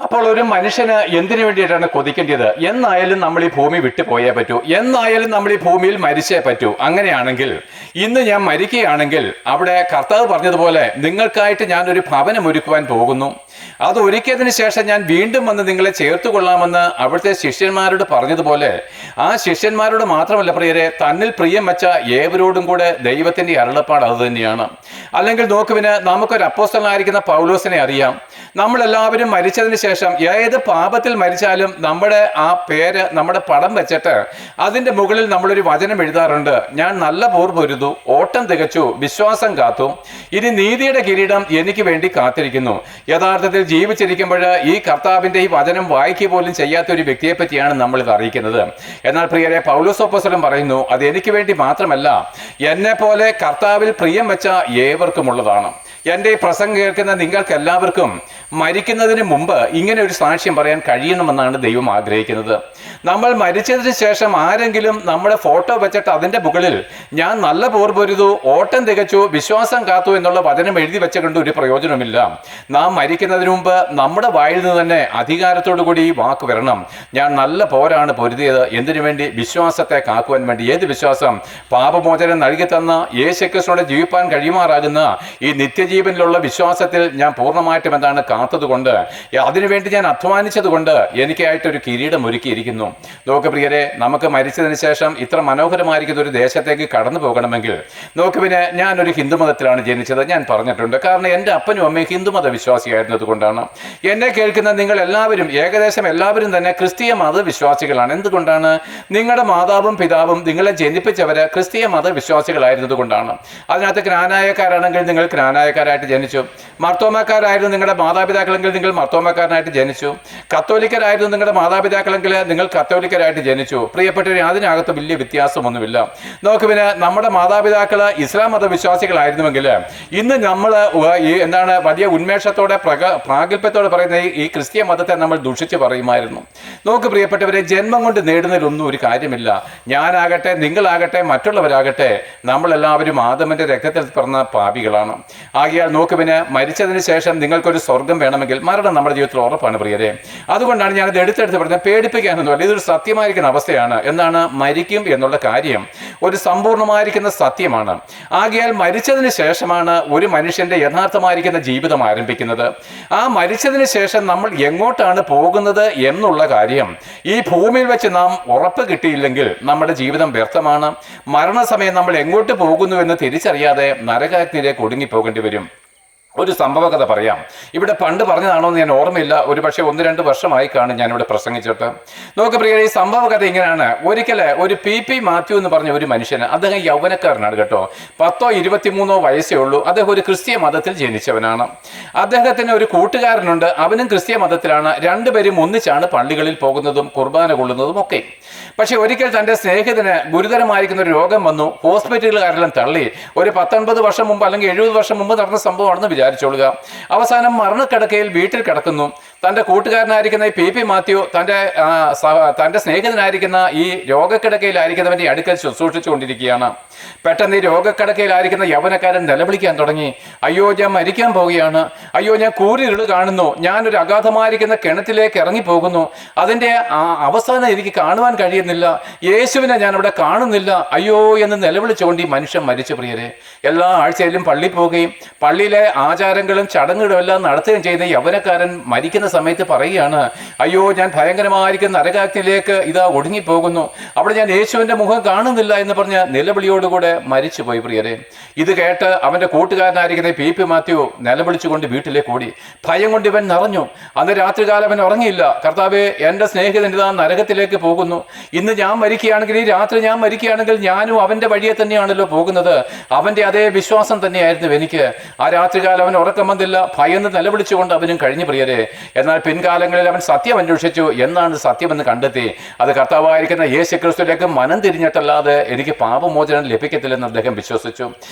അപ്പോൾ ഒരു മനുഷ്യന് എന്തിനു വേണ്ടിയിട്ടാണ് കൊതിക്കേണ്ടത്? എന്നായാലും നമ്മൾ ഈ ഭൂമി വിട്ടു പോയേ പറ്റൂ, എന്നായാലും നമ്മൾ ഈ ഭൂമിയിൽ മരിച്ചേ പറ്റൂ. അങ്ങനെയാണെങ്കിൽ ഇന്ന് ഞാൻ മരിക്കുകയാണെങ്കിൽ അവിടെ കർത്താവ് പറഞ്ഞതുപോലെ നിങ്ങൾക്കായിട്ട് ഞാനൊരു ഭവനം ഒരുക്കുവാൻ പോകുന്നു, അത് ഒരുക്കിയതിന് ശേഷം ഞാൻ വീണ്ടും വന്ന് നിങ്ങളെ ചേർത്ത് കൊള്ളാമെന്ന് അവിടുത്തെ ശിഷ്യന്മാരോട് പറഞ്ഞതുപോലെ ആ ശിഷ്യന്മാരോട് മാത്രമല്ല പ്രിയരെ, തന്നിൽ പ്രിയം വെച്ച ഏവരോടും കൂടെ ദൈവത്തിന്റെ അരുളപ്പാട് അത് തന്നെയാണ്. അല്ലെങ്കിൽ നോക്കുവിന് നമുക്കൊരു അപ്പോസ്തലനായിരിക്കുന്ന പൗലോസിനെ അറിയാം. നമ്മളെല്ലാവരും മരിച്ചതിന് ശേഷം ഏത് പാപത്തിൽ മരിച്ചാലും നമ്മുടെ ആ പേര്, നമ്മുടെ പടം വെച്ചിട്ട് അതിന്റെ മുകളിൽ നമ്മളൊരു വചനം എഴുതാറുണ്ട്. ഞാൻ നല്ല പോർ പൊരുതു, ഓട്ടം തികച്ചു, വിശ്വാസം കാത്തു, ഇനി നീതിയുടെ കിരീടം എനിക്ക് വേണ്ടി കാത്തിരിക്കുന്നു. യഥാർത്ഥത്തിൽ ജീവിച്ചിരിക്കുമ്പോൾ ഈ കർത്താവിന്റെ ഈ വചനം വായിക്കുക പോലും ചെയ്യാത്ത ഒരു വ്യക്തിയെ പറ്റിയാണ് നമ്മൾ ഇത് അറിയിക്കുന്നത്. എന്നാൽ പ്രിയരെ, പൗലോസ് അപ്പോസ്തലൻ പറയുന്നു, അത് എനിക്ക് വേണ്ടി മാത്രമല്ല, എന്നെ പോലെ കർത്താവിൽ പ്രിയം വെച്ച ഏവർക്കുമുള്ളതാണ്. എൻ്റെ ഈ പ്രസംഗം കേൾക്കുന്ന നിങ്ങൾക്ക് എല്ലാവർക്കും മരിക്കുന്നതിന് മുമ്പ് ഇങ്ങനെ ഒരു സാക്ഷ്യം പറയാൻ കഴിയണമെന്നാണ് ദൈവം ആഗ്രഹിക്കുന്നത്. നമ്മൾ മരിച്ചതിന് ശേഷം ആരെങ്കിലും നമ്മുടെ ഫോട്ടോ വെച്ചിട്ട് അതിൻ്റെ മുകളിൽ ഞാൻ നല്ല പോർ പൊരുതു, ഓട്ടം തികച്ചു, വിശ്വാസം കാത്തു എന്നുള്ള വചനം എഴുതി വെച്ചുകൊണ്ട് ഒരു പ്രയോജനമില്ല. നാം മരിക്കുന്നതിന് മുമ്പ് നമ്മുടെ വായിൽ നിന്ന് തന്നെ അധികാരത്തോടു കൂടി ഈ വാക്ക് വരണം, ഞാൻ നല്ല പോരാണ് പൊരുതിയത്. എന്തിനു വേണ്ടി? വിശ്വാസത്തെ കാക്കുവാൻ വേണ്ടി. ഏത് വിശ്വാസം? പാപമോചനം നൽകി തന്ന യേശുക്രിസ്തുവിനോട് ജീവിപ്പാൻ കഴിയുമാറാകുന്ന ഈ നിത്യജീവനിലുള്ള വിശ്വാസത്തിൽ ഞാൻ പൂർണ്ണമായിട്ടും എന്താണ് കാത്തതുകൊണ്ട്, അതിനുവേണ്ടി ഞാൻ അധ്വാനിച്ചത് കൊണ്ട് എനിക്കായിട്ടൊരു കിരീടം ഒരുക്കിയിരിക്കുന്നു. നോക്ക് പ്രിയരെ, നമുക്ക് മരിച്ചതിന് ശേഷം ഇത്ര മനോഹരമായിരിക്കുന്ന ഒരു ദേശത്തേക്ക് കടന്നു പോകണമെങ്കിൽ നോക്ക്, പിന്നെ ഞാനൊരു ഹിന്ദുമതത്തിലാണ് ജനിച്ചത്, ഞാൻ പറഞ്ഞിട്ടുണ്ട്. കാരണം എൻ്റെ അപ്പനും അമ്മയും ഹിന്ദുമത വിശ്വാസിയായിരുന്നത് കൊണ്ടാണ്. എന്നെ കേൾക്കുന്ന നിങ്ങൾ എല്ലാവരും, ഏകദേശം എല്ലാവരും തന്നെ ക്രിസ്തീയ മത വിശ്വാസികളാണ്. എന്തുകൊണ്ടാണ്? നിങ്ങളുടെ മാതാവും പിതാവും നിങ്ങളെ ജനിപ്പിച്ചവര് ക്രിസ്തീയ മത വിശ്വാസികളായിരുന്നത് കൊണ്ടാണ്. അതിനകത്ത് ക്നാനായക്കാരാണെങ്കിൽ നിങ്ങൾ ക്നാനായക്കാരായിട്ട് ജനിച്ചു, മർത്തോമക്കാരായിരുന്നു നിങ്ങളുടെ മാതാപിതാക്കളെങ്കിൽ നിങ്ങൾ മർത്തോമക്കാരനായിട്ട് ജനിച്ചു, കത്തോലിക്കരായിരുന്നു നിങ്ങളുടെ മാതാപിതാക്കളെങ്കിൽ നിങ്ങൾ കത്തോലിക്കരായിട്ട് ജനിച്ചു. പ്രിയപ്പെട്ടവരെ, അതിനകത്ത് വലിയ വ്യത്യാസമൊന്നുമില്ല. നോക്ക്, പിന്നെ നമ്മുടെ മാതാപിതാക്കൾ ഇസ്ലാം മത വിശ്വാസികളായിരുന്നുവെങ്കിൽ ഇന്ന് നമ്മൾ എന്താണ് വലിയ ഉന്മേഷത്തോടെ പ്രാഗൽഭ്യത്തോടെ പറയുന്ന ഈ ക്രിസ്തീയ മതത്തെ നമ്മൾ ദുഷിച്ച് പറയുമായിരുന്നു. നോക്ക് പ്രിയപ്പെട്ടവരെ, ജന്മം കൊണ്ട് നേടുന്നതിലൊന്നും ഒരു കാര്യമില്ല. ഞാനാകട്ടെ, നിങ്ങളാകട്ടെ, മറ്റുള്ളവരാകട്ടെ, നമ്മളെല്ലാവരും ആദമിന്റെ രക്തത്തിൽ പിറന്ന പാപികളാണ്. ആകയാൽ നോക്ക്, പിന്നെ മരിച്ചതിന് ശേഷം നിങ്ങൾക്കൊരു സ്വർഗം വേണമെങ്കിൽ മരണം നമ്മുടെ ജീവിതത്തിൽ ഉറപ്പാണ് പ്രിയരെ. അതുകൊണ്ടാണ് ഞാനത് എടുത്തെടുത്ത് പറഞ്ഞത്, പേടിപ്പിക്കാനൊന്നുമല്ല, ഇതൊരു സത്യമായിരിക്കുന്ന അവസ്ഥയാണ്. എന്താണ്? മരിക്കും എന്നുള്ള കാര്യം ഒരു സമ്പൂർണ്ണമായിരിക്കുന്ന സത്യമാണ്. ആകയാൽ മരിച്ചതിന് ശേഷമാണ് ഒരു മനുഷ്യന്റെ യഥാർത്ഥമായിരിക്കുന്ന ജീവിതം ആരംഭിക്കുന്നത്. ആ മരിച്ചതിന് ശേഷം നമ്മൾ എങ്ങോട്ടാണ് പോകുന്നത് എന്നുള്ള കാര്യം ഈ ഭൂമിയിൽ വെച്ച് നാം ഉറപ്പ് കിട്ടിയില്ലെങ്കിൽ നമ്മുടെ ജീവിതം വ്യർത്ഥമാണ്. മരണസമയം നമ്മൾ എങ്ങോട്ട് പോകുന്നു എന്ന് തിരിച്ചറിയാതെ നരകാഗ്നിയിലേക്ക് ഒടുങ്ങിപ്പോകേണ്ടി വരും. ഒരു സംഭവകഥ പറയാം. ഇവിടെ പണ്ട് പറഞ്ഞതാണോ എന്ന് ഞാൻ ഓർമ്മയില്ല, ഒരു പക്ഷേ 1-2 വർഷമായി കാണും ഞാനിവിടെ പ്രസംഗിച്ചിട്ട്. നോക്ക് പ്രിയരെ, ഈ സംഭവകഥ ഇങ്ങനെയാണ്. ഒരിക്കൽ ഒരു പി മാത്യു എന്ന് പറഞ്ഞ ഒരു മനുഷ്യന്, അദ്ദേഹം യൗവനക്കാരനാണ് കേട്ടോ, 10-23 വയസ്സേ ഉള്ളൂ. അദ്ദേഹം ഒരു ക്രിസ്തീയ മതത്തിൽ ജനിച്ചവനാണ്. അദ്ദേഹത്തിന് ഒരു കൂട്ടുകാരനുണ്ട്, അവനും ക്രിസ്തീയ മതത്തിലാണ്. രണ്ടുപേരും ഒന്നിച്ചാണ് പള്ളികളിൽ പോകുന്നതും കുർബാന കൊള്ളുന്നതും ഒക്കെ. പക്ഷെ ഒരിക്കൽ തൻ്റെ സ്നേഹിതന് ഗുരുതരമായിരിക്കുന്ന ഒരു രോഗം വന്നു. ഹോസ്പിറ്റലുകാരെല്ലാം തള്ളി. ഒരു 19 വർഷം മുമ്പ് അല്ലെങ്കിൽ 70 വർഷം മുമ്പ് നടന്ന സംഭവമാണെന്ന് വിചാരിച്ചോളുക. അവസാനം മരണക്കിടക്കയിൽ വീട്ടിൽ കിടക്കുന്നു. തൻ്റെ കൂട്ടുകാരനായിരിക്കുന്ന ഈ പി മാത്യു തൻ്റെ സ്നേഹിതനായിരിക്കുന്ന ഈ രോഗക്കിടക്കയിലായിരിക്കുന്നവൻ്റെ അടുക്കൽ ശുശ്രൂഷിച്ചുകൊണ്ടിരിക്കുകയാണ്. പെട്ടെന്ന് ഈ രോഗക്കിടക്കയിലായിരിക്കുന്ന യൗവനക്കാരൻ നിലവിളിക്കാൻ തുടങ്ങി, അയ്യോ ഞാൻ മരിക്കാൻ പോവുകയാണ്, അയ്യോ ഞാൻ കൂരിരുള് കാണുന്നു, ഞാനൊരു അഗാധമായിരിക്കുന്ന കിണറ്റിലേക്ക് ഇറങ്ങിപ്പോകുന്നു, അതിൻ്റെ അവസാനം എനിക്ക് കാണുവാൻ കഴിയുന്നില്ല, യേശുവിനെ ഞാൻ അവിടെ കാണുന്നില്ല, അയ്യോ എന്ന് നിലവിളിച്ചുകൊണ്ട് ഈ മനുഷ്യൻ മരിച്ചു. പ്രിയരെ, എല്ലാ ആഴ്ചയിലും പള്ളിയിൽ പോവുകയും പള്ളിയിലെ ആചാരങ്ങളും ചടങ്ങുകളും എല്ലാം നടത്തുകയും ചെയ്ത യൗവനക്കാരൻ മരിക്കുന്ന സമയത്ത് പറയുകയാണ്, അയ്യോ ഞാൻ ഭയങ്കരമായിരിക്കുന്ന നരകാഗ്നിയിലേക്ക് ഇതാ ഒടുങ്ങിപ്പോകുന്നു, അവിടെ ഞാൻ യേശുവിൻ്റെ മുഖം കാണുന്നില്ല എന്ന് പറഞ്ഞ നിലവിളിയോടുകൂടെ മരിച്ചുപോയി. പ്രിയരെ, ഇത് കേട്ട് അവൻ്റെ കൂട്ടുകാരനായിരിക്കുന്ന പി മാത്യു നിലവിളിച്ചുകൊണ്ട് വീട്ടിലേക്ക് ഓടി. ഭയം കൊണ്ട് ഇവൻ നിറഞ്ഞു. അന്ന് രാത്രികാലം അവൻ ഉറങ്ങിയില്ല. കർത്താവേ, എൻ്റെ സ്നേഹിതൻ ഇതാ നരകത്തിലേക്ക് പോകുന്നു, ഇന്ന് ഞാൻ മരിക്കുകയാണെങ്കിൽ, ഈ രാത്രി ഞാൻ മരിക്കുകയാണെങ്കിൽ ഞാനും അവൻ്റെ വഴിയെ തന്നെയാണല്ലോ പോകുന്നത്. അവൻ്റെ അതേ വിശ്വാസം തന്നെയായിരുന്നു എനിക്ക്. ആ രാത്രികാലം അവൻ ഉറക്കം വന്നില്ല. ഭയന്ന് നിലവിളിച്ചുകൊണ്ട് അവനും കഴിഞ്ഞു. പ്രിയരെ, എന്നാൽ പിൻകാലങ്ങളിൽ അവൻ സത്യം അന്വേഷിച്ചു. എന്നാണ് സത്യമെന്ന് കണ്ടെത്തി. അത് കർത്താവായിരിക്കുന്ന യേശുക്രിസ്തുവിലേക്ക് മനം തിരിഞ്ഞിട്ടല്ലാതെ എനിക്ക് പാപമോചനം ലഭിക്കത്തില്ലെന്ന് അദ്ദേഹം വിശ്വസിച്ചു.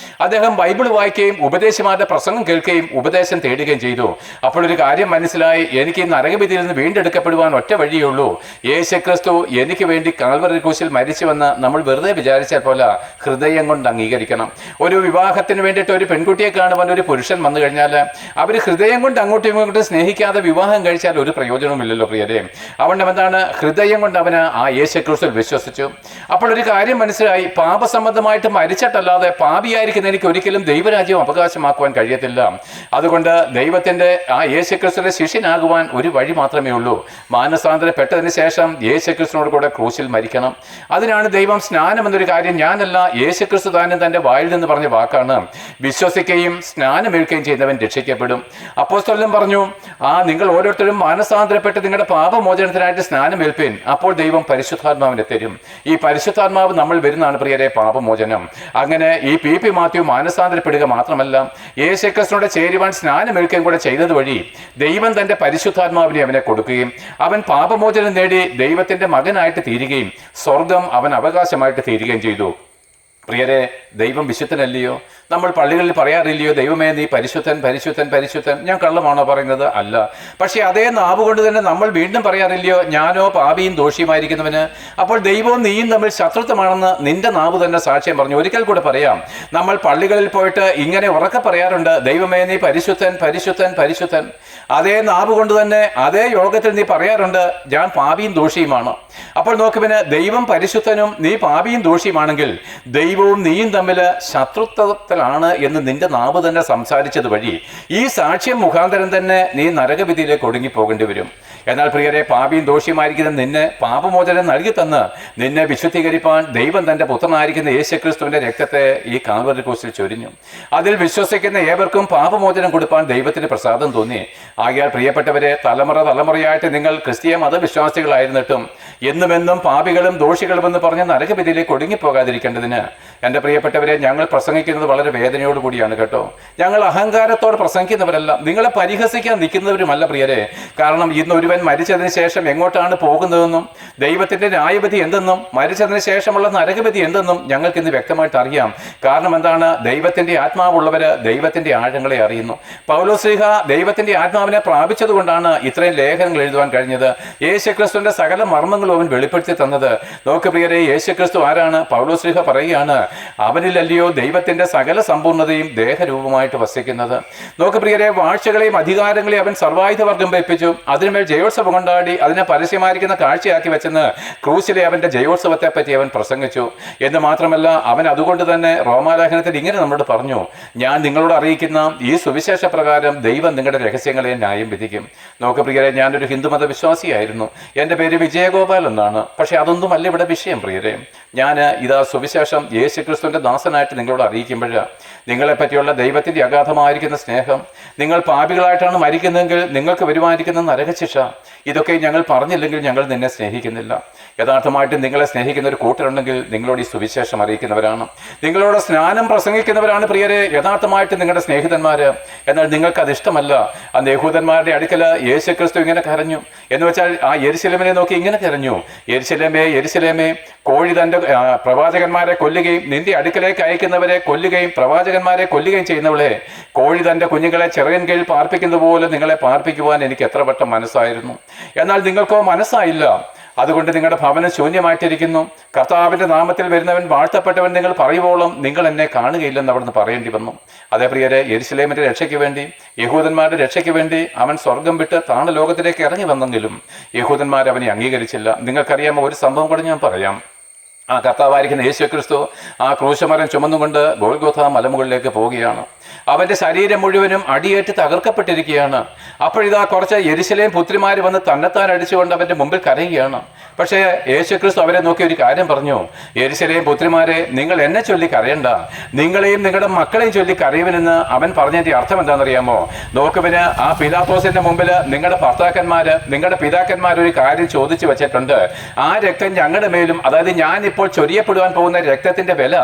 അദ്ദേഹം ബൈബിൾ വായിക്കുകയും ഉപദേശമാരുടെ പ്രസംഗം കേൾക്കുകയും ഉപദേശം തേടുകയും ചെയ്തു. അപ്പോൾ ഒരു കാര്യം മനസ്സിലായി, എനിക്ക് ഈ നരകവിധിയിൽ നിന്ന് വീണ്ടെടുക്കപ്പെടുവാൻ ഒറ്റ വഴിയുള്ളൂ. യേശുക്രിസ്തു എനിക്ക് വേണ്ടി കാൽവറി ക്രൂശിൽ മരിച്ചുവെന്ന് നമ്മൾ വെറുതെ വിചാരിച്ചാൽ പോലെ ഹൃദയം കൊണ്ട് അംഗീകരിക്കണം. ഒരു വിവാഹത്തിന് വേണ്ടിയിട്ട് ഒരു പെൺകുട്ടിയെ കാണുവാൻ ഒരു പുരുഷൻ വന്നു വന്നു കഴിഞ്ഞാൽ അവർ ഹൃദയം കൊണ്ട് അങ്ങോട്ടും ഇങ്ങോട്ടും സ്നേഹിക്കാതെ വിവാഹം കഴിച്ചാൽ ഒരു പ്രയോജനവുമില്ലല്ലോ പ്രിയരെ. അതുകൊണ്ട് എന്താണ്, ഹൃദയം കൊണ്ട് അവന് ആ യേശുക്രിസ്തുവിൽ വിശ്വസിച്ചു. അപ്പോൾ ഒരു കാര്യം മനസ്സിലായി, പാപസംബന്ധമായിട്ട് മരിച്ചിട്ടല്ലാതെ പാപിയായിരിക്കുന്ന എനിക്ക് ഒരിക്കലും ദൈവരാജ്യം അവകാശമാക്കുവാൻ കഴിയത്തില്ല. അതുകൊണ്ട് ദൈവത്തിന്റെ ആ യേശുക്രിസ്തുവിന്റെ ശിഷ്യനാകുവാൻ ഒരു വഴി മാത്രമേ ഉള്ളൂ. മാനസാന്തരപ്പെട്ടതിന് ശേഷം യേശുക്രിസ്തുവിനോട് കൂടെ ക്രൂശിൽ മരിക്കണം. അതിനാണ് ദൈവം സ്നാനം എന്നൊരു കാര്യം ഞാനല്ല, യേശുക്രിസ്തു താനും തന്റെ വായിൽ നിന്ന് പറഞ്ഞ വാക്കാണ്. വിശ്വസിക്കുകയും സ്നാനമേൽക്കുകയും ചെയ്യുന്നവൻ രക്ഷിക്കപ്പെടും. അപ്പോസ്തലൻ പറഞ്ഞു, നിങ്ങൾ ഓരോരുത്തരും മാനസാന്തരപ്പെട്ട് നിങ്ങളുടെ പാപമോചനത്തിനായിട്ട് സ്നാനമേൽപ്പീൻ, അപ്പോൾ ദൈവം പരിശുദ്ധാത്മാവിനെ തരും. ഈ പരിശുദ്ധാത്മാവ് നമ്മൾ വരുന്നതാണ് പ്രിയരെ പാപമോചനം. അങ്ങനെ ഈ പി മാത്യു മാനസാന്തരപ്പെടുക മാത്രമല്ല, യേശുക്രിസ്തുവിനോട് ചേരുവാൻ സ്നാനമേൽക്കുകയും കൂടെ ചെയ്തത് വഴി ദൈവം തന്റെ പരിശുദ്ധാത്മാവിനെ അവനെ കൊടുക്കുകയും അവൻ പാപമോചനം നേടി ദൈവത്തിന്റെ മകനായിട്ട് തീരുകയും സ്വർഗം അവൻ അവകാശമായിട്ട് തീരുകയും ചെയ്തു. പ്രിയരെ, ദൈവം വിശുദ്ധനല്ലയോ? നമ്മൾ പള്ളികളിൽ പറയാറില്ലയോ, ദൈവമേ നീ പരിശുദ്ധൻ പരിശുദ്ധൻ പരിശുദ്ധൻ? ഞാൻ കള്ളമാണോ പറയുന്നത്? അല്ല. പക്ഷേ അതേ നാവ് കൊണ്ട് തന്നെ നമ്മൾ വീണ്ടും പറയാറില്ലയോ, ഞാനോ പാപിയും ദോഷിയുമായിരിക്കുന്നവന്? അപ്പോൾ ദൈവവും നീയും തമ്മിൽ ശത്രുത്വമാണെന്ന് നിന്റെ നാവ് തന്നെ സാക്ഷ്യം പറഞ്ഞു. ഒരിക്കൽ കൂടെ പറയാം, നമ്മൾ പള്ളികളിൽ പോയിട്ട് ഇങ്ങനെ ഉറക്കെ പറയാറുണ്ട്, ദൈവമേ നീ പരിശുദ്ധൻ പരിശുദ്ധൻ പരിശുദ്ധൻ. അതേ നാവ് കൊണ്ട് തന്നെ അതേ യോഗത്തിൽ നീ പറയാറുണ്ട്, ഞാൻ പാപിയും ദോഷിയുമാണ്. അപ്പോൾ നോക്കുവിന്, ദൈവം പരിശുദ്ധനും നീ പാപിയും ദോഷിയുമാണെങ്കിൽ ദൈവവും നീയും തമ്മിൽ ശത്രുത്വത്തിലാണ് എന്ന് നിന്റെ നാവ് തന്നെ സംസാരിച്ചത് വഴി ഈ സാക്ഷ്യം മുഖാന്തരം തന്നെ നീ നരകവിധിയിലേക്ക് ഒടുങ്ങിപ്പോകേണ്ടി വരും. എന്നാൽ പ്രിയരെ, പാപിയും ദോഷിയുമായിരിക്കുന്ന നിന്നെ പാപമോചനം നൽകി തന്ന് നിന്നെ വിശുദ്ധീകരിപ്പാൻ ദൈവം തന്റെ പുത്രനായിരിക്കുന്ന യേശുക്രിസ്തുവിന്റെ രക്തത്തെ ഈ കാൽവരി ക്രൂശിൽ ചൊരിഞ്ഞു. അതിൽ വിശ്വസിക്കുന്ന ഏവർക്കും പാപമോചനം കൊടുപ്പാൻ ദൈവത്തിന് പ്രസാദം തോന്നി. ആകയാൽ പ്രിയപ്പെട്ടവരെ, തലമുറയായിട്ട് നിങ്ങൾ ക്രിസ്തീയ മതവിശ്വാസികളായിരുന്നിട്ടും എന്നുമെന്നും പാപികളും ദോഷികളുമെന്ന് പറഞ്ഞ് നരകവിധിയിലേക്ക് ഒടുങ്ങിപ്പോകാതിരിക്കേണ്ടതിന് എൻ്റെ പ്രിയപ്പെട്ടവരെ, ഞങ്ങൾ പ്രസംഗിക്കുന്നത് വളരെ വേദനയോട് കൂടിയാണ് കേട്ടോ. ഞങ്ങൾ അഹങ്കാരത്തോടെ പ്രസംഗിക്കുന്നവരല്ല, നിങ്ങളെ പരിഹസിക്കാൻ നിൽക്കുന്നവരുമല്ല പ്രിയരെ. കാരണം ഇന്ന് ഒരുവൻ മരിച്ചതിന് ശേഷം എങ്ങോട്ടാണ് പോകുന്നതെന്നും ദൈവത്തിന്റെ ന്യായവിധി എന്തെന്നും മരിച്ചതിന് ശേഷമുള്ള നരകവിധി എന്തെന്നും ഞങ്ങൾക്ക് ഇന്ന് വ്യക്തമായിട്ട് അറിയാം. കാരണം എന്താണ്? ദൈവത്തിന്റെ ആത്മാവുള്ളവര് ദൈവത്തിന്റെ ആഴങ്ങളെ അറിയുന്നു. പൗലോസ്ലീഹ ദൈവത്തിന്റെ ആത്മാവിനെ പ്രാപിച്ചതുകൊണ്ടാണ് ഇത്രയും ലേഖനങ്ങൾ എഴുതുവാൻ കഴിഞ്ഞത്. യേശുക്രിസ്തുവിന്റെ സകല മർമ്മങ്ങളും അവൻ വെളിപ്പെടുത്തി തന്നത്. നോക്ക് പ്രിയരെ, യേശുക്രിസ്തു ആരാണ്? പൗലോസ്ലീഹ പറയുകയാണ്, അവനിലല്ലയോ ദൈവത്തിന്റെ സകല സമ്പൂർണ്ണതയും ദേഹരൂപമായിട്ട് വസിക്കുന്നത്. നോക്ക് പ്രിയരെ, വാഴ്ചകളെയും അധികാരങ്ങളെയും അവൻ സർവായുധവർഗം വെപ്പിച്ചു, അതിന്മേൽ ജയോത്സവം കൊണ്ടാടി അതിനെ പരസ്യമായിരിക്കുന്ന കാഴ്ചയാക്കി വെച്ചെന്ന് ക്രൂശിലെ അവന്റെ ജയോത്സവത്തെ പറ്റി അവൻ പ്രസംഗിച്ചു. എന്ന് മാത്രമല്ല, അവൻ അതുകൊണ്ട് തന്നെ റോമാലേഖനത്തിൽ ഇങ്ങനെ നമ്മളോട് പറഞ്ഞു, ഞാൻ നിങ്ങളോട് അറിയിക്കുന്ന ഈ സുവിശേഷ പ്രകാരം ദൈവം നിങ്ങളുടെ രഹസ്യങ്ങളെ ന്യായം വിധിക്കും. നോക്ക് പ്രിയരെ, ഞാനൊരു ഹിന്ദുമത വിശ്വാസിയായിരുന്നു. എൻ്റെ പേര് വിജയഗോപാൽ എന്നാണ്. പക്ഷെ അതൊന്നുമല്ല ഇവിടെ വിഷയം പ്രിയരെ. ഞാൻ ഇതാ സുവിശേഷം യേശുക്രിസ്തുവിന്റെ ദാസനായിട്ട് നിങ്ങളോട് അറിയിക്കുമ്പോൾ നിങ്ങളെ പറ്റിയുള്ള ദൈവത്തിന്റെ അഗാധമായിരിക്കുന്ന സ്നേഹം, നിങ്ങൾ പാപികളായിട്ടാണ് മരിക്കുന്നതെങ്കിൽ നിങ്ങൾക്ക് വരുമായിരിക്കുന്ന നരകശിക്ഷ, ഇതൊക്കെ ഞങ്ങൾ പറഞ്ഞില്ലെങ്കിൽ ഞങ്ങൾ നിന്നെ സ്നേഹിക്കുന്നില്ല. യഥാർത്ഥമായിട്ട് നിങ്ങളെ സ്നേഹിക്കുന്ന ഒരു കൂട്ടരുണ്ടെങ്കിൽ നിങ്ങളോട് ഈ സുവിശേഷം അറിയിക്കുന്നവരാണ്, നിങ്ങളോട് സ്നാനം പ്രസംഗിക്കുന്നവരാണ് പ്രിയരെ യഥാർത്ഥമായിട്ട് നിങ്ങളുടെ സ്നേഹിതന്മാര്. എന്നാൽ നിങ്ങൾക്ക് അത് ഇഷ്ടമല്ല. ആ യഹൂദന്മാരുടെ അടുക്കൽ യേശുക്രിസ്തു ഇങ്ങനെ കരഞ്ഞു എന്ന് വെച്ചാൽ ആ യെരുശലേമിനെ നോക്കി ഇങ്ങനെ കരഞ്ഞു, യെരുശലേമേ യെരുശലേമേ, കോഴി തന്റെ പ്രവാചകന്മാരെ കൊല്ലുകയും നിന്റെ അടുക്കലേക്ക് അയക്കുന്നവരെ കൊല്ലുകയും പ്രവാചകന്മാരെ കൊല്ലുകയും ചെയ്യുന്നവളെ, കോഴി തന്റെ കുഞ്ഞുങ്ങളെ ചിറകൻ കീഴിൽ പാർപ്പിക്കുന്നത് പോലെ നിങ്ങളെ പാർപ്പിക്കുവാൻ എനിക്ക് എത്ര വട്ടം മനസ്സായിരുന്നു, എന്നാൽ നിങ്ങൾക്കോ മനസ്സായില്ല. അതുകൊണ്ട് നിങ്ങളുടെ ഭവനം ശൂന്യമായിട്ടിരിക്കുന്നു. കർത്താവിന്റെ നാമത്തിൽ വരുന്നവൻ വാഴ്ത്തപ്പെട്ടവൻ നിങ്ങൾ പറയുവോളം നിങ്ങൾ എന്നെ കാണുകയില്ലെന്ന് അവിടുന്ന് പറയേണ്ടി വന്നു. അതേ പ്രിയരെ, യെരുശലേമിന്റെ രക്ഷയ്ക്ക് വേണ്ടി, യഹൂദന്മാരുടെ രക്ഷയ്ക്ക് വേണ്ടി അവൻ സ്വർഗം വിട്ട് താണ ലോകത്തിലേക്ക് ഇറങ്ങി വന്നെങ്കിലും യഹൂദന്മാർ അവനെ അംഗീകരിച്ചില്ല. നിങ്ങൾക്കറിയാമോ, ഒരു സംഭവം കൂടെ ഞാൻ പറയാം. ആ കർത്താവായിരിക്കുന്ന യേശുക്രിസ്തു ആ ക്രൂശമരം ചുമന്നുകൊണ്ട് ഗോൽഗോഥ മലമുകളിലേക്ക് പോവുകയാണ്. അവന്റെ ശരീരം മുഴുവനും അടിയേറ്റ് തകർക്കപ്പെട്ടിരിക്കുകയാണ്. അപ്പോഴിതാ കുറച്ച് യെരുശലേം പുത്രിമാർ വന്ന് തന്നെത്താൻ അടിച്ചുകൊണ്ട് അവന്റെ മുമ്പിൽ കരയുകയാണ്. പക്ഷേ യേശുക്രിസ്തു അവരെ നോക്കി ഒരു കാര്യം പറഞ്ഞു, യെരുശലേം പുത്രിമാരെ, നിങ്ങൾ എന്നെ ചൊല്ലി കരയണ്ട, നിങ്ങളെയും നിങ്ങളുടെ മക്കളെയും ചൊല്ലി കരയുവനെന്ന് അവൻ പറഞ്ഞതിന്റെ അർത്ഥം എന്താണെന്നറിയാമോ? നോക്കുവിന്, ആ പിലാത്തോസിന്റെ മുമ്പിൽ നിങ്ങളുടെ ഭർത്താക്കന്മാര് നിങ്ങളുടെ പിതാക്കന്മാർ ഒരു കാര്യം ചോദിച്ചു വെച്ചിട്ടുണ്ട്, ആ രക്തം ഞങ്ങളുടെ മേലും, അതായത് ഞാൻ ഇപ്പോൾ ചൊരിയപ്പെടുവാൻ പോകുന്ന രക്തത്തിന്റെ വില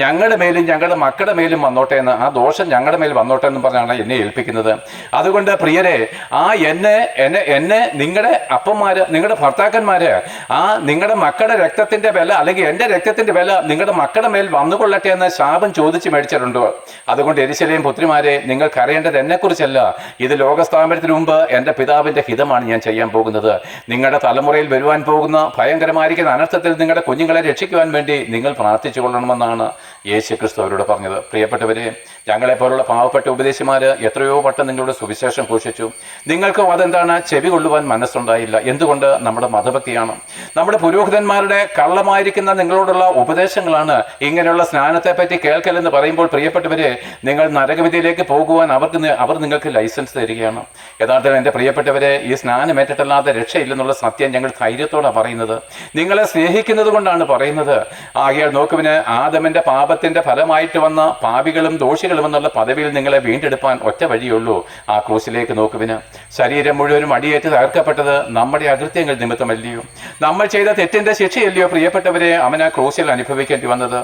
ഞങ്ങളുടെ മേലും ഞങ്ങളുടെ മക്കളുടെ മേലും വന്നോട്ടെ എന്ന്, ആ ദോഷം ഞങ്ങളുടെ മേൽ വന്നോട്ടെ എന്ന് പറഞ്ഞാണ് എന്നെ ഏൽപ്പിക്കുന്നത്. അതുകൊണ്ട് പ്രിയരെ, ആ എന്നെ നിങ്ങളുടെ അപ്പന്മാര് നിങ്ങളുടെ ഭർത്താക്കന്മാര് ആ നിങ്ങളുടെ മക്കളുടെ രക്തത്തിന്റെ വില അല്ലെങ്കിൽ എൻ്റെ രക്തത്തിന്റെ വില നിങ്ങളുടെ മക്കളുടെ മേൽ വന്നുകൊള്ളട്ടെ എന്ന് ശാപം ചോദിച്ച് മേടിച്ചിട്ടുണ്ട്. അതുകൊണ്ട് യെരുശലേം പുത്രിമാരെ, നിങ്ങൾ കരയേണ്ടത് എന്നെക്കുറിച്ചല്ല, ഇത് ലോകസ്ഥാപനത്തിന് മുമ്പ് എൻ്റെ പിതാവിന്റെ ഹിതമാണ് ഞാൻ ചെയ്യാൻ പോകുന്നത്. നിങ്ങളുടെ തലമുറയിൽ വരുവാൻ പോകുന്ന ഭയങ്കരമായിരിക്കുന്ന അനർത്ഥത്തിൽ നിങ്ങളുടെ കുഞ്ഞുങ്ങളെ രക്ഷിക്കുവാൻ വേണ്ടി നിങ്ങൾ പ്രാർത്ഥിച്ചു കൊള്ളണമെന്നാണ് യേശുക്രിസ്തു അവരോട് പറഞ്ഞത്. പ്രിയപ്പെട്ടവരെ, ഞങ്ങളെപ്പോലുള്ള പാവപ്പെട്ട ഉപദേശിമാർ എത്രയോ വട്ടം നിങ്ങളുടെ സുവിശേഷം ഘോഷിച്ചു. നിങ്ങൾക്കും അതെന്താണ്, ചെവി കൊള്ളുവാൻ മനസ്സുണ്ടായില്ല. എന്തുകൊണ്ട്? നമ്മുടെ മതഭക്തിയാണ്. നമ്മുടെ പുരോഹിതന്മാരുടെ കള്ളമായിരിക്കുന്ന നിങ്ങളോടുള്ള ഉപദേശങ്ങളാണ് ഇങ്ങനെയുള്ള സ്നാനത്തെ പറ്റി കേൾക്കലെന്ന് പറയുമ്പോൾ പ്രിയപ്പെട്ടവരെ, നിങ്ങൾ നരകവിധിയിലേക്ക് പോകുവാൻ അവർ നിങ്ങൾക്ക് ലൈസൻസ് തരികയാണ്. യഥാർത്ഥത്തിൽ എൻ്റെ പ്രിയപ്പെട്ടവരെ, ഈ സ്നാനമേറ്റിട്ടല്ലാതെ രക്ഷയില്ലെന്നുള്ള സത്യം ഞങ്ങൾ ധൈര്യത്തോടെ പറയുന്നത്. നിങ്ങളെ സ്നേഹിക്കുന്നത് കൊണ്ടാണ് പറയുന്നത്. ആകയാൽ നോക്കുവിന്, ആദമിന്റെ പാപത്തിന്റെ ഫലമായിട്ട് വന്ന പാപികളും ദോഷികളും എന്നുള്ള പദവിയിൽ നിങ്ങളെ വീണ്ടെടുപ്പാൻ ഒറ്റ വഴിയുള്ളൂ, ആ ക്രൂശിലേക്ക് നോക്കുവിന്. ശരീരം മുഴുവനും അടിയേറ്റ് തകർക്കപ്പെട്ടത് നമ്മുടെ അകൃത്യങ്ങൾ നിമിത്തമല്ലയോ? നമ്മൾ ചെയ്ത തെറ്റിന്റെ ശിക്ഷയല്ലയോ പ്രിയപ്പെട്ടവരെ അവൻ ആ ക്രൂശിൽ അനുഭവിക്കേണ്ടി വന്നത്?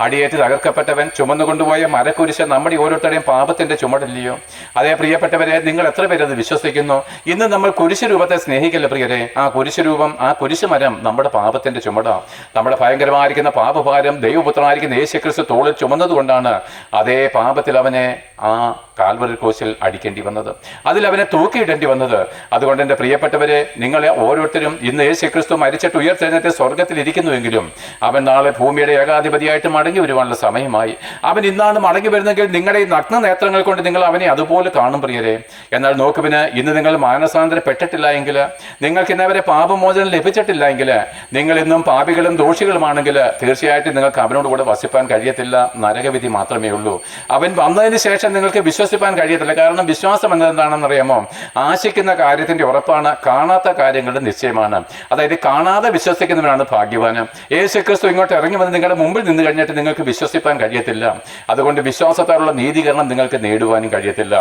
അടിയേറ്റ് തകർക്കപ്പെട്ടവൻ ചുമന്നുകൊണ്ടുപോയ മരക്കുരിശ് നമ്മുടെ ഓരോരുത്തരുടെയും പാപത്തിന്റെ ചുമടല്ലയോ? അതേ പ്രിയപ്പെട്ടവരെ, നിങ്ങൾ എത്ര പേരത് വിശ്വസിക്കുന്നു? ഇന്ന് നമ്മൾ കുരിശ് രൂപത്തെ സ്നേഹിക്കില്ല പ്രിയരെ. ആ കുരിശ് രൂപം, ആ കുരിശ് മരം നമ്മുടെ പാപത്തിന്റെ ചുമടാണ്. നമ്മുടെ ഭയങ്കരമായിരിക്കുന്ന പാപഭാരം ദൈവപുത്രനായിരിക്കുന്ന യേശുക്രിസ്തു തോളിൽ ചുമന്നതുകൊണ്ടാണ് അതേ പാപത്തിൽ അവനെ ആ കാൽവരി ക്രൂശിൽ അടിക്കേണ്ടി വന്നത്, അതിൽ അവനെ തൂക്കിയിടേണ്ടി വന്നത്. അതുകൊണ്ട് എൻ്റെ പ്രിയപ്പെട്ടവരെ, നിങ്ങളെ ഓരോരുത്തരും ഇന്ന് യേശുക്രിസ്തു മരിച്ചിട്ട് ഉയർത്തെഴുന്നേറ്റ് സ്വർഗത്തിൽ ഇരിക്കുന്നുവെങ്കിലും അവൻ നാളെ ഭൂമിയുടെ ഏകാധിപതിയായിട്ട് മടങ്ങി വരുവാനുള്ള സമയമായി. അവൻ ഇന്നാണ് മടങ്ങി വരുന്നെങ്കിൽ നിങ്ങളുടെ ഈ നഗ്ന നേത്രങ്ങൾ കൊണ്ട് നിങ്ങൾ അവനെ അതുപോലെ കാണും പ്രിയരെ. എന്നാൽ നോക്കുവിന്, ഇന്ന് നിങ്ങൾ മാനസാന്തരപ്പെട്ടിട്ടില്ല എങ്കിൽ, നിങ്ങൾക്ക് ഇന്നവരെ പാപമോചനം ലഭിച്ചിട്ടില്ല എങ്കിൽ, നിങ്ങൾ ഇന്നും പാപികളും ദോഷികളുമാണെങ്കിൽ തീർച്ചയായിട്ടും നിങ്ങൾക്ക് അവനോട് കൂടെ വസിപ്പാൻ കഴിയത്തില്ല. നരകവിധി മാത്രമേ ഉള്ളൂ. അവൻ വന്നതിന് ശേഷം നിങ്ങൾക്ക് വിശ്വസിപ്പാൻ കഴിയത്തില്ല. കാരണം വിശ്വാസം എന്നതെന്താണെന്നറിയാമോ? ആശിക്കുന്ന കാര്യത്തിന്റെ ഉറപ്പാണ്, കാണാത്ത കാര്യങ്ങളുടെ നിശ്ചയമാണ്. അതായത് കാണാതെ വിശ്വസിക്കുന്നവനാണ് ഭാഗ്യവാന്. യേശുക്രിസ്തു ഇങ്ങോട്ട് ഇറങ്ങി വന്ന് നിങ്ങളുടെ മുമ്പിൽ നിന്ന് കഴിഞ്ഞിട്ട് നിങ്ങൾക്ക് വിശ്വസിപ്പാൻ കഴിയത്തില്ല. അതുകൊണ്ട് വിശ്വാസത്താലുള്ള നീതീകരണം നിങ്ങൾക്ക് നേടുവാനും കഴിയത്തില്ല.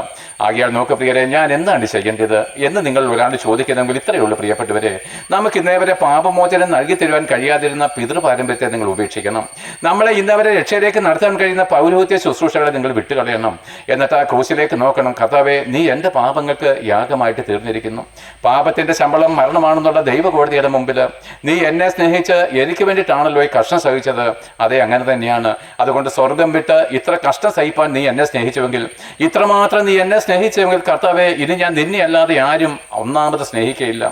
ആകയാൽ നോക്ക് പ്രിയരെ, ഞാൻ എന്താണ് ചെയ്യേണ്ടത് എന്ന് നിങ്ങൾ ഒരാൾ ചോദിക്കുന്നെങ്കിൽ ഇത്രയേ ഉള്ളൂ പ്രിയപ്പെട്ടവരെ. നമുക്ക് ഇന്നേവരെ പാപമോചനം നൽകി തരുവാൻ കഴിയാതിരുന്ന പിതൃപാരമ്പര്യത്തെ നിങ്ങൾ ഉപേക്ഷിക്കണം. നമ്മളെ ഇന്നവരെ രക്ഷയിലേക്ക് നടത്താൻ കഴിയുന്ന പൗരോഹിത്യ ശുശ്രൂഷകളെ നിങ്ങൾ വിട്ടുകളയണം. എന്നിട്ട് ആ ക്രൂശിലേക്ക് നോക്കണം. കർത്താവേ, നീ എൻ്റെ പാപങ്ങൾക്ക് യാഗമായിട്ട് തീർന്നിരിക്കുന്നു. പാപത്തിന്റെ ശമ്പളം മരണമാണെന്നുള്ള ദൈവകോടതിയുടെ മുമ്പിൽ നീ എന്നെ സ്നേഹിച്ച് എനിക്ക് വേണ്ടിയിട്ടാണല്ലോ ഈ കഷ്ടം സഹിച്ചത്. അതെ, അങ്ങനെ തന്നെയാണ്. അതുകൊണ്ട് സ്വർഗം വിട്ട് ഇത്ര കഷ്ടം സഹിപ്പാൻ നീ എന്നെ സ്നേഹിച്ചുവെങ്കിൽ, ഇത്രമാത്രം നീ എന്നെ സ്നേഹിച്ചുവെങ്കിൽ കർത്താവേ, ഇനി ഞാൻ നിന്നെ അല്ലാതെ ആരും ഒന്നാമത് സ്നേഹിക്കുകയില്ല.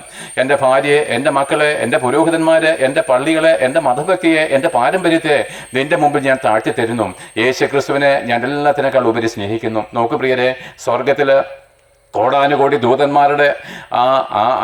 എൻ്റെ ഭാര്യയെ, എൻ്റെ മക്കളെ, എൻ്റെ പുരോഹിതന്മാരെ, എൻ്റെ പള്ളികളെ, എൻ്റെ മതഭക്തിയെ, എൻ്റെ പാരമ്പര്യത്തെ നിന്റെ മുമ്പിൽ ഞാൻ താഴ്ത്തി തരുന്നു. യേശുക്രിസ്തുവിനെ ഞാൻ എല്ലാത്തിനേക്കാൾ ഉപരി സ്നേഹിക്കുന്നു. നോക്ക് പ്രിയരെ, സ്വർഗത്തില് കോടാനുകോടി ദൂതന്മാരുടെ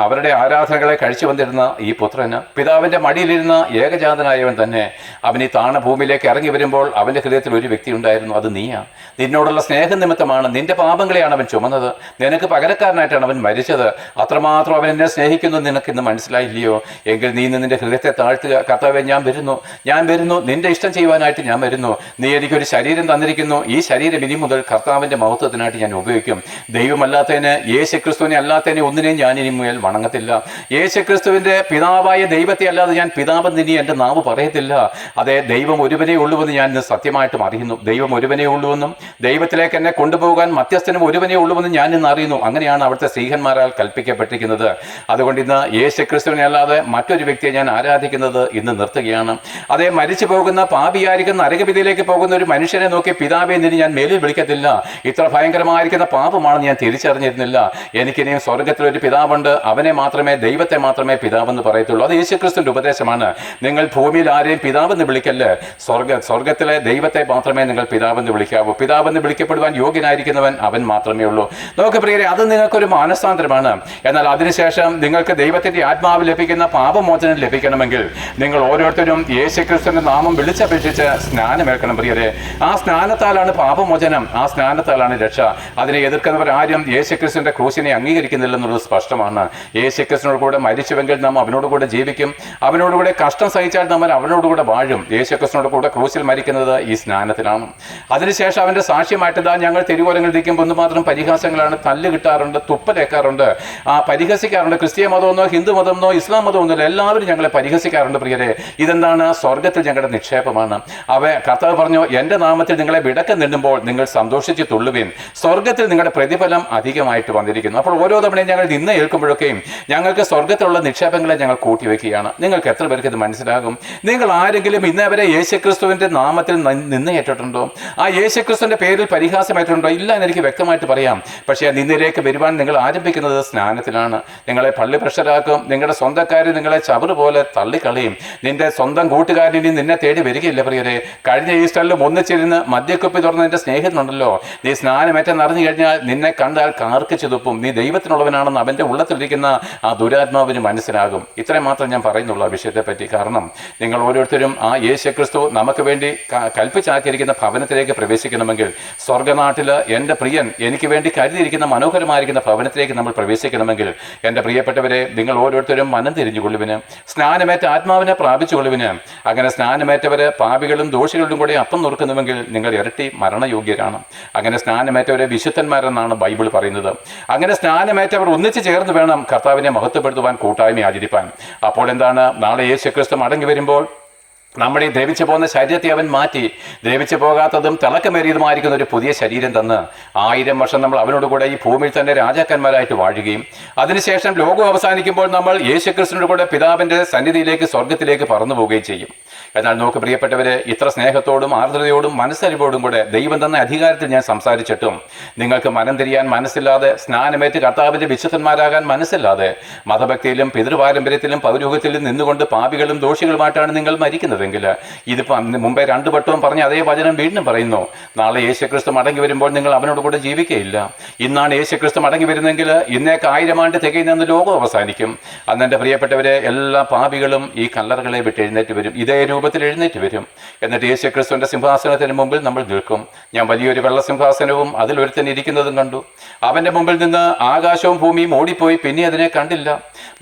അവരുടെ ആരാധനകളെ കഴിച്ചു വന്നിരുന്ന ഈ പുത്രന്, പിതാവിൻ്റെ മടിയിലിരുന്ന ഏകജാതനായവൻ തന്നെ, അവൻ ഈ താണ ഭൂമിയിലേക്ക് ഇറങ്ങി വരുമ്പോൾ അവൻ്റെ ഹൃദയത്തിൽ ഒരു വ്യക്തി ഉണ്ടായിരുന്നു. അത് നീയാണ്. നിന്നോടുള്ള സ്നേഹം നിമിത്തമാണ്, നിന്റെ പാപങ്ങളെയാണ് അവൻ ചുമന്നത്. നിനക്ക് പകരക്കാരനായിട്ടാണ് അവൻ മരിച്ചത്. അത്രമാത്രം അവൻ എന്നെ സ്നേഹിക്കുന്നു നിനക്കിന്ന് മനസ്സിലായില്ലയോ? എങ്കിൽ നീ നിന്റെ ഹൃദയത്തെ താഴ്ത്തുക. കർത്താവേ, ഞാൻ വരുന്നു, നിന്റെ ഇഷ്ടം ചെയ്യുവാനായിട്ട് ഞാൻ വരുന്നു. നീ എനിക്കൊരു ശരീരം തന്നിരിക്കുന്നു. ഈ ശരീരം ഇനി മുതൽ കർത്താവിൻ്റെ മഹത്വത്തിനായിട്ട് ഞാൻ ഉപയോഗിക്കും. ദൈവമല്ലാത്ത യേശുക്രിസ്തുവിനെ അല്ലാത്തതിനെ ഒന്നിനെയും ഞാൻ ഇനി മുതൽ വണങ്ങത്തില്ല. യേശുക്രിസ്തുവിന്റെ പിതാവായ ദൈവത്തെ അല്ലാതെ ഞാൻ പിതാവെന്ന് ഇനി എൻ്റെ നാവ് പറയത്തില്ല. അതെ, ദൈവം ഒരുവനേ ഉള്ളുവെന്ന് ഞാൻ ഇന്ന് സത്യമായിട്ടും അറിയുന്നു. ദൈവം ഒരുവനേ ഉള്ളുവെന്നും ദൈവത്തിലേക്ക് എന്നെ കൊണ്ടുപോകാൻ മധ്യസ്ഥനും ഒരുവനേ ഉള്ളുവെന്നും ഞാൻ ഇന്ന് അറിയുന്നു. അങ്ങനെയാണ് അവിടുത്തെ സ്ത്രീഹന്മാരാൽ കൽപ്പിക്കപ്പെട്ടിരിക്കുന്നത്. അതുകൊണ്ട് ഇന്ന് യേശുക്രിസ്തുവിനെ അല്ലാതെ മറ്റൊരു വ്യക്തിയെ ഞാൻ ആരാധിക്കുന്നത് ഇന്ന് നിർത്തുകയാണ്. അതേ, മരിച്ചു പോകുന്ന പാപിയായിരിക്കുന്ന നരകവിധിയിലേക്ക് പോകുന്ന ഒരു മനുഷ്യനെ നോക്കി പിതാവെ നിന്നെ ഞാൻ മേലിൽ വിളിക്കത്തില്ല. ഇത്ര ഭയങ്കരമായിരിക്കുന്ന പാപമാണെന്ന് ഞാൻ തിരിച്ചറിഞ്ഞിരുന്നില്ല. എനിക്കിനിയും സ്വർഗത്തിലൊരു പിതാവുണ്ട്. അവനെ മാത്രമേ, ദൈവത്തെ മാത്രമേ പിതാവെന്ന് പറയത്തുള്ളൂ. അത് യേശുക്രിസ്തുവിന്റെ ഉപദേശമാണ്. നിങ്ങൾ ഭൂമിയിൽ ആരെയും പിതാവെന്ന് വിളിക്കല്ലേ, സ്വർഗത്തിലെ ദൈവത്തെ മാത്രമേ നിങ്ങൾ പിതാവെന്ന് വിളിക്കാവൂ. പിതാവെന്ന് വിളിക്കപ്പെടുവാൻ യോഗ്യനായിരിക്കുന്നവൻ അവൻ മാത്രമേ ഉള്ളൂ. നോക്ക് പ്രിയരെ, അത് നിങ്ങൾക്കൊരു മാനസാന്തരമാണ്. എന്നാൽ അതിനുശേഷം നിങ്ങൾക്ക് ദൈവത്തിന്റെ ആത്മാവ് ലഭിക്കുന്ന പാപമോചനം ലഭിക്കണമെങ്കിൽ നിങ്ങൾ ഓരോരുത്തരും യേശുക്രിസ്തുവിന്റെ നാമം വിളിച്ചപേക്ഷിച്ച് സ്നാനമേൽക്കണം പ്രിയരെ. ആ സ്നാനത്താലാണ് പാപമോചനം, ആ സ്നാനത്താലാണ് രക്ഷ. അതിനെ എതിർക്കുന്നവർ ആരും യേശുക്രിസ്തുവിന്റെ ക്രൂശിനെ അംഗീകരിക്കുന്നില്ലെന്നുള്ളത് സ്പഷ്ടമാണ്. യേശുക്രിസ്തുവിനോട് കൂടെ മരിച്ചുവെങ്കിൽ നാം അവനോട് കൂടെ ജീവിക്കും. അവനോട് കൂടെ കഷ്ടം സഹിച്ചാൽ നമ്മൾ അവനോട് കൂടെ വാഴും. യേശുക്രിസ്തുവിനോട് കൂടെ ക്രൂശിൽ മരിക്കുന്നത് ഈ സ്നാനത്തിലാണ്. അതിനുശേഷം അവന്റെ സാക്ഷ്യമായിട്ട് ഞങ്ങൾ തെരുവോരങ്ങളിൽ ഇരിക്കുമ്പോൾ ഒന്നുമാത്രം പരിഹാസങ്ങളാണ്. തല്ല് കിട്ടാറുണ്ട്, തുപ്പലേക്കാറുണ്ട്, പരിഹസിക്കാറുണ്ട്. ക്രിസ്തീയ മതമെന്നോ ഹിന്ദു മതമെന്നോ ഇസ്ലാം മതമൊന്നുമില്ല, എല്ലാവരും ഞങ്ങളെ പരിഹസിക്കാറുണ്ട് പ്രിയരെ. ഇതെന്താണ്? സ്വർഗത്തിൽ ഞങ്ങളുടെ നിക്ഷേപമാണ്. കർത്താവ് പറഞ്ഞു, എൻ്റെ നാമത്തിൽ നിങ്ങളെ വിടക്കം നിന്നുമ്പോൾ നിങ്ങൾ സന്തോഷിച്ച് തുള്ളുവിൻ, സ്വർഗത്തിൽ നിങ്ങളുടെ പ്രതിഫലം അധികം അധികമായിട്ട് വന്നിരിക്കുന്നു. അപ്പോൾ ഓരോ തവണയും ഞങ്ങൾ നിന്ന് ഏൽക്കുമ്പോഴൊക്കെയും ഞങ്ങൾക്ക് സ്വർഗ്ഗത്തിലുള്ള നിക്ഷേപങ്ങളെ ഞങ്ങൾ കൂട്ടിവെക്കുകയാണ്. നിങ്ങൾക്ക് എത്ര പേർക്ക് ഇത് മനസ്സിലാകും? നിങ്ങൾ ആരെങ്കിലും ഇന്നേവരെ യേശുക്രിസ്തുവിൻ്റെ നാമത്തിൽ നിന്നയേറ്റിട്ടുണ്ടോ? ആ യേശുക്രിസ്തുവിൻ്റെ പേരിൽ പരിഹാസമേറ്റിട്ടുണ്ടോ? ഇല്ല എന്നെനിക്ക് വ്യക്തമായിട്ട് പറയാം. പക്ഷേ ആ നിന്നയിലേക്ക് വരുവാൻ നിങ്ങൾ ആരംഭിക്കുന്നത് സ്നാനത്തിലാണ്. നിങ്ങളെ പള്ളി പ്രഷറാക്കും. നിങ്ങളുടെ സ്വന്തക്കാർ നിങ്ങളെ ചവറ് പോലെ തള്ളിക്കളയും. നിന്റെ സ്വന്തം കൂട്ടുകാരനി നിന്നെ തേടി വരികയില്ല പ്രിയരെ. കഴിഞ്ഞ ഈസ്റ്ററിലും ഒന്നിച്ചിരുന്ന് മദ്യക്കുപ്പി തുറന്ന് നിന്റെ സ്നേഹിതനുണ്ടല്ലോ, നീ സ്നാനമേറ്റെന്ന് അറിഞ്ഞു കഴിഞ്ഞാൽ നിന്നെ കണ്ടാൽ കാർക്കിച്ചു തുപ്പും. നീ ദൈവത്തിനുള്ളവനാണെന്ന് അവൻ്റെ ഉള്ളത്തിലിരിക്കുന്ന ആ ദുരാത്മാവിന് മനസ്സിലാകും. ഇത്രയും മാത്രം ഞാൻ പറയുന്നുള്ളൂ ആ വിഷയത്തെപ്പറ്റി. കാരണം നിങ്ങൾ ഓരോരുത്തരും ആ യേശുക്രിസ്തു നമുക്ക് വേണ്ടി കൽപ്പിച്ചാക്കിയിരിക്കുന്ന ഭവനത്തിലേക്ക് പ്രവേശിക്കണമെങ്കിൽ, സ്വർഗ്ഗനാട്ടിൽ എൻ്റെ പ്രിയൻ എനിക്ക് വേണ്ടി കരുതിയിരിക്കുന്ന മനോഹരമായിരിക്കുന്ന ഭവനത്തിലേക്ക് നമ്മൾ പ്രവേശിക്കണമെങ്കിൽ, എൻ്റെ പ്രിയപ്പെട്ടവരെ, നിങ്ങൾ ഓരോരുത്തരും മനം തിരിഞ്ഞുകൊള്ളുവിന്, സ്നാനമേറ്റ ആത്മാവിനെ പ്രാപിച്ചുകൊള്ളുവിന്. അങ്ങനെ സ്നാനമേറ്റവർ പാപികളും ദോഷികളും കൂടെ അപ്പം നുറുക്കുന്നുവെങ്കിൽ നിങ്ങൾ ഇരട്ടി മരണയോഗ്യരാണ്. അങ്ങനെ സ്നാനമേറ്റവരെ വിശുദ്ധന്മാരെന്നാണ് ബൈബിൾ പറയുന്നത്. അങ്ങനെ സ്നാനമേറ്റവർ ഒന്നിച്ച് ചേർന്ന് വേണം കർത്താവിനെ മഹത്വപ്പെടുത്തുവാൻ, കൂട്ടായ്മ ആചരിപ്പാൻ. അപ്പോൾ എന്താണ്? നാളെ യേശുക്രിസ്തു മടങ്ങി വരുമ്പോൾ നമ്മുടെ ഈ ദ്രവിച്ചു പോകുന്ന ശരീരത്തെ അവൻ മാറ്റി ദ്രവിച്ചു പോകാത്തതും തിളക്കമേറിയതുമായിരിക്കുന്ന ഒരു പുതിയ ശരീരം തന്ന് 1000 വർഷം നമ്മൾ അവനോട് കൂടെ ഈ ഭൂമിയിൽ തന്നെ രാജാക്കന്മാരായിട്ട് വാഴുകയും അതിനുശേഷം ലോകം അവസാനിക്കുമ്പോൾ നമ്മൾ യേശുക്രിസ്തുവിനോട് കൂടെ പിതാവിൻ്റെ സന്നിധിയിലേക്ക്, സ്വർഗത്തിലേക്ക് പറന്നു പോവുകയും ചെയ്യും. എന്നാൽ നോക്ക് പ്രിയപ്പെട്ടവരെ, ഇത്ര സ്നേഹത്തോടും ആർദ്രതയോടും മനസ്സരിവോടും കൂടെ ദൈവം തന്ന അധികാരത്തിൽ ഞാൻ സംസാരിച്ചിട്ടും നിങ്ങൾക്ക് മനം തിരിയാൻ മനസ്സില്ലാതെ, സ്നാനമേറ്റ് കർത്താവിൻ്റെ വിശുദ്ധന്മാരാകാൻ മനസ്സില്ലാതെ, മതഭക്തിയിലും പിതൃപാരമ്പര്യത്തിലും പൗരോഹിത്യത്തിലും നിന്നുകൊണ്ട് പാപികളും ദോഷികളുമായിട്ടാണ് നിങ്ങൾ മരിക്കുന്നതെങ്കിൽ, ഇതിപ്പോൾ മുമ്പേ 2 വട്ടവും പറഞ്ഞ അതേ വചനം വീണ്ടും പറയുന്നു. നാളെ യേശുക്രിസ്തു മടങ്ങി വരുമ്പോൾ നിങ്ങൾ അവനോട് കൂടെ ജീവിക്കുകയില്ല. ഇന്നാണ് യേശുക്രിസ്തു മടങ്ങി വരുന്നെങ്കിൽ ഇന്നേക്ക് 1000 ആണ്ട് തികയുന്ന ലോകം അവസാനിക്കും. അന്ന് എൻ്റെ പ്രിയപ്പെട്ടവരെ, എല്ലാ പാപികളും ഈ കല്ലറകളെ വിട്ട് എഴുന്നേറ്റ് വരും. ഇതേ രൂപത്തിൽ എഴുന്നേറ്റ് വരും. എന്നിട്ട് യേശുക്രിസ്തുവിൻ്റെ സിംഹാസനത്തിന് മുമ്പിൽ നമ്മൾ നിൽക്കും. ഞാൻ വലിയൊരു വെള്ള സിംഹാസനവും അതിലൊരുത്തൻ ഇരിക്കുന്നതും കണ്ടു. അവൻ്റെ മുമ്പിൽ നിന്ന് ആകാശവും ഭൂമിയും ഓടിപ്പോയി, പിന്നെ അതിനെ കണ്ടില്ല.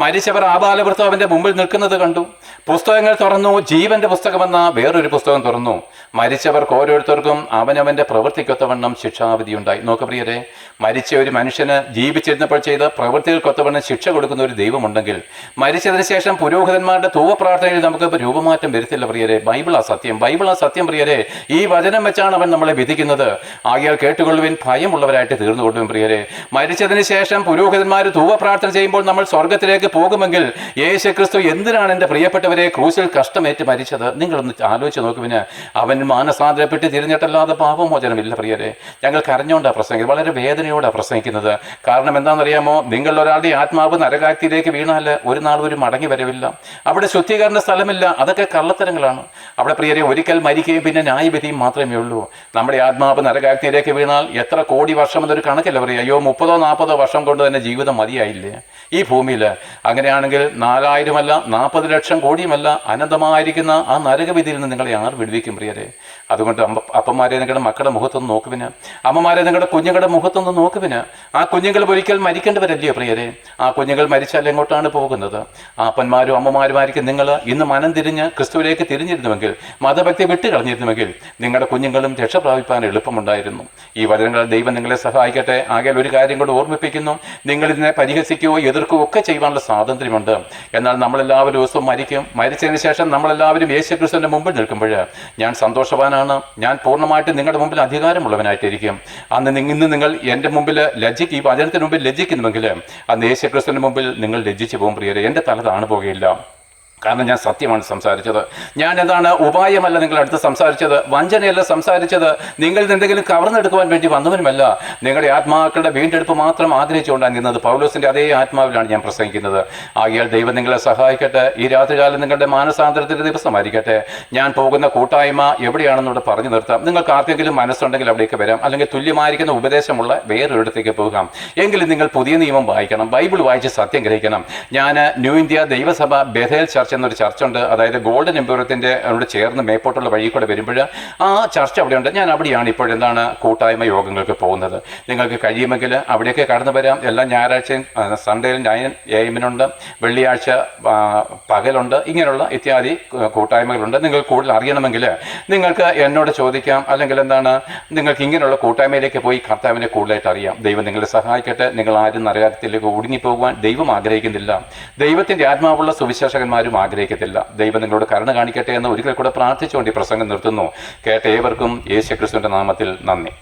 മരിച്ചവർ ആബാലവൃത്തം അവൻ്റെ മുമ്പിൽ നിൽക്കുന്നത് കണ്ടു. പുസ്തകങ്ങൾ തുറന്നു, ജീവന്റെ പുസ്തകമെന്ന വേറൊരു പുസ്തകം തുറന്നു. മരിച്ചവർക്ക് ഓരോരുത്തർക്കും അവനവൻ്റെ പ്രവൃത്തിക്കൊത്തവണ്ണം ശിക്ഷാവിധി ഉണ്ടായി. നോക്ക് പ്രിയരെ, മരിച്ച ഒരു മനുഷ്യന് ജീവിച്ചിരുന്നപ്പോൾ ചെയ്ത പ്രവൃത്തികൾക്കൊത്തവണ്ണം ശിക്ഷ കൊടുക്കുന്ന ഒരു ദൈവമുണ്ടെങ്കിൽ, മരിച്ചതിന് ശേഷം പുരോഹിതന്മാരുടെ തൂവപ്രാർത്ഥനയിൽ നമുക്ക് രൂപമാറ്റം വരുത്തില്ല പ്രിയരെ. ബൈബിളാ സത്യം, ബൈബിളാ സത്യം പ്രിയരെ. ഈ വചനം വെച്ചാണ് അവൻ നമ്മളെ വിധിക്കുന്നത്. ആകയാൽ കേട്ടുകൊള്ളുവിൻ, ഭയമുള്ളവരായിട്ട് തീർന്നുകൊള്ളുവിൻ പ്രിയരെ. മരിച്ചതിന് ശേഷം പുരോഹിതന്മാർ ധൂവപ്രാർത്ഥന ചെയ്യുമ്പോൾ നമ്മൾ സ്വർഗത്തിലേക്ക് പോകുമെങ്കിൽ, യേശുക്രിസ്തു എന്തിനാണ് എൻ്റെ പ്രിയപ്പെട്ടവരെ ക്രൂശിൽ കഷ്ടമേറ്റ് മരിച്ചത്? നിങ്ങളൊന്ന് ആലോചിച്ച് നോക്കുവിന്. അവൻ മാനസാന്തരപ്പെട്ട് തിരിഞ്ഞിട്ടല്ലാതെ പാപമോചനമില്ല പ്രിയരെ. ഞങ്ങൾ കരഞ്ഞുകൊണ്ടാണ് പ്രസംഗിക്കുന്നത്, വളരെ വേദനയോടാണ് പ്രസംഗിക്കുന്നത്. കാരണം എന്താണെന്നറിയാമോ? നിങ്ങൾ ഒരാളുടെ ആത്മാവ് നരകാഗ്നിയിലേക്ക് വീണാൽ ഒരു നാൾ ഒരു മടങ്ങി വരവില്ല. അവിടെ ശുദ്ധീകരണ സ്ഥലമില്ല. അതൊക്കെ കള്ളത്തരങ്ങളാണ്. അവിടെ പ്രിയരെ, ഒരിക്കൽ മരിക്കുകയും പിന്നെ ന്യായവിധിയും മാത്രമേ ഉള്ളൂ. നമ്മുടെ ആത്മാവ് നരകാഗ്നിയിലേക്ക് വീണാൽ എത്ര കോടി വർഷം എന്നൊരു കണക്കില്ല പറയുക. അയ്യോ, 30-40 വർഷം കൊണ്ട് തന്നെ ജീവിതം മതിയായില്ലേ ഈ ഭൂമിയിൽ? അങ്ങനെയാണെങ്കിൽ 4000 അല്ല 40 ലക്ഷം കോടിയുമല്ല അനന്തമായിരിക്കുന്ന ആ നരകവിധിയിൽ നിന്ന് നിങ്ങളെ ആർ വിടുവിക്കും പ്രിയരെ. അതുകൊണ്ട് അപ്പന്മാരെ നിങ്ങളുടെ മക്കളുടെ മുഖത്തൊന്ന് നോക്കുവിന്, അമ്മമാരെ നിങ്ങളുടെ കുഞ്ഞുങ്ങളുടെ മുഖത്തൊന്ന് നോക്കുവിന്. ആ കുഞ്ഞുങ്ങൾ ഒരിക്കൽ മരിക്കേണ്ടവരല്ലേ പ്രിയരെ? ആ കുഞ്ഞുങ്ങൾ മരിച്ചാൽ എങ്ങോട്ടാണ് പോകുന്നത്? ആ അപ്പന്മാരും അമ്മമാരുമായിരിക്കും നിങ്ങൾ ഇന്ന് മനം തിരിഞ്ഞ് ക്രിസ്തുവിലേക്ക് തിരിഞ്ഞിരുന്നുവെങ്കിൽ, മതഭക്തി വിട്ടുകളഞ്ഞിരുന്നുവെങ്കിൽ നിങ്ങളുടെ കുഞ്ഞുങ്ങളും രക്ഷപ്രാപിപ്പാൻ എളുപ്പമുണ്ടായിരുന്നു. ഈ വചനങ്ങൾ ദൈവം നിങ്ങളെ സഹായിക്കട്ടെ. ആകെ ഒരു കാര്യം കൂടെ ഓർമ്മിപ്പിക്കുന്നു, നിങ്ങളിതിനെ പരിഹസിക്കുകയോ എതിർക്കുകയോ ഒക്കെ ചെയ്യുവാനുള്ള സ്വാതന്ത്ര്യമുണ്ട്. എന്നാൽ നമ്മളെല്ലാവരും ദിവസവും മരിക്കും. മരിച്ചതിന് ശേഷം നമ്മളെല്ലാവരും യേശുക്രിസ്തുവിൻ്റെ മുമ്പിൽ നിൽക്കുമ്പോൾ ഞാൻ സന്തോഷവാനാണ്. ഞാൻ പൂർണ്ണമായിട്ട് നിങ്ങളുടെ മുമ്പിൽ അധികാരമുള്ളവനായിട്ടിരിക്കും. ഇന്ന് നിങ്ങൾ എൻ്റെ മുമ്പിൽ ഈ വചനത്തിന് മുമ്പിൽ ലജ്ജിക്കുന്നുവെങ്കിൽ അന്ന് യേശുക്രിസ്തുവിൻ്റെ മുമ്പിൽ നിങ്ങൾ ലജ്ജിച്ചു പോകും പ്രിയരെ. എൻ്റെ തല താണു പോകുകയില്ല. കാരണം ഞാൻ സത്യമാണ് സംസാരിച്ചത്. ഞാൻ എന്താണ് ഉപായമല്ല നിങ്ങളുടെ അടുത്ത് സംസാരിച്ചത്, വഞ്ചനയല്ല സംസാരിച്ചത്. നിങ്ങളിൽ എന്തെങ്കിലും കവർന്നെടുക്കുവാൻ വേണ്ടി വന്നവനുമല്ല. നിങ്ങളുടെ ആത്മാക്കളുടെ വീണ്ടെടുപ്പ് മാത്രം ആഗ്രഹിച്ചുകൊണ്ടാണ് നിന്നത്. പൗലോസിൻ്റെ അതേ ആത്മാവിലാണ് ഞാൻ പ്രസംഗിക്കുന്നത്. ആകയാൽ ദൈവം നിങ്ങളെ സഹായിക്കട്ടെ. ഈ രാത്രികാലം നിങ്ങളുടെ മാനസാന്തരത്തിൻ്റെ ദിവസമായിരിക്കട്ടെ. ഞാൻ പോകുന്ന കൂട്ടായ്മ എവിടെയാണെന്നൂടെ പറഞ്ഞു നിർത്താം. നിങ്ങൾക്ക് ആർക്കെങ്കിലും മനസ്സുണ്ടെങ്കിൽ അവിടേക്ക് വരാം. അല്ലെങ്കിൽ തുല്യമായിരിക്കുന്ന ഉപദേശമുള്ള വേറൊരിടത്തേക്ക് പോകാം. എങ്കിലും നിങ്ങൾ പുതിയ നിയമം വായിക്കണം, ബൈബിൾ വായിച്ച് സത്യം ഗ്രഹിക്കണം. ഞാൻ ന്യൂ ഇന്ത്യ ദൈവസഭ ബെഥേൽ ചർച്ച് എന്നൊരു ചർച്ചുണ്ട്. അതായത് ഗോൾഡൻ എംപയറത്തിൻ്റെ അവിടെ ചേർന്ന് മേപ്പോട്ടുള്ള വഴി കൂടെ വരുമ്പോൾ ആ ചർച്ച അവിടെയുണ്ട്. ഞാൻ അവിടെയാണ് ഇപ്പോഴെന്താണ് കൂട്ടായ്മ യോഗങ്ങൾക്ക് പോകുന്നത്. നിങ്ങൾക്ക് കഴിയുമെങ്കിൽ അവിടേക്ക് കടന്നു വരാം. എല്ലാ ഞായറാഴ്ചയും സൺഡേയിൽ 9 AM വെള്ളിയാഴ്ച പകലുണ്ട്. ഇങ്ങനെയുള്ള ഇത്യാദി കൂട്ടായ്മകളുണ്ട്. നിങ്ങൾ കൂടുതൽ അറിയണമെങ്കിൽ നിങ്ങൾക്ക് എന്നോട് ചോദിക്കാം. അല്ലെങ്കിൽ എന്താണ്, നിങ്ങൾക്ക് ഇങ്ങനെയുള്ള കൂട്ടായ്മയിലേക്ക് പോയി കർത്താവിനെ കൂടുതലായിട്ട് അറിയാം. ദൈവം നിങ്ങളെ സഹായിക്കട്ടെ. നിങ്ങൾ ആരും നരകത്തിലേക്ക് ഒടുങ്ങിപ്പോകുവാൻ ദൈവം ആഗ്രഹിക്കുന്നില്ല. ദൈവത്തിൻ്റെ ആത്മാവുള്ള സുവിശേഷകന്മാരും ആഗ്രഹിക്കത്തില്ല. ദൈവം നിങ്ങളോട് കരുണ കാണിക്കട്ടെ എന്ന് ഒരിക്കൽ കൂടെ പ്രാർത്ഥിച്ചുകൊണ്ട് ഈ പ്രസംഗം നിർത്തുന്നു. കേട്ട ഏവർക്കും യേശുക്രിസ്തുവിൻ്റെ നാമത്തിൽ നന്ദി.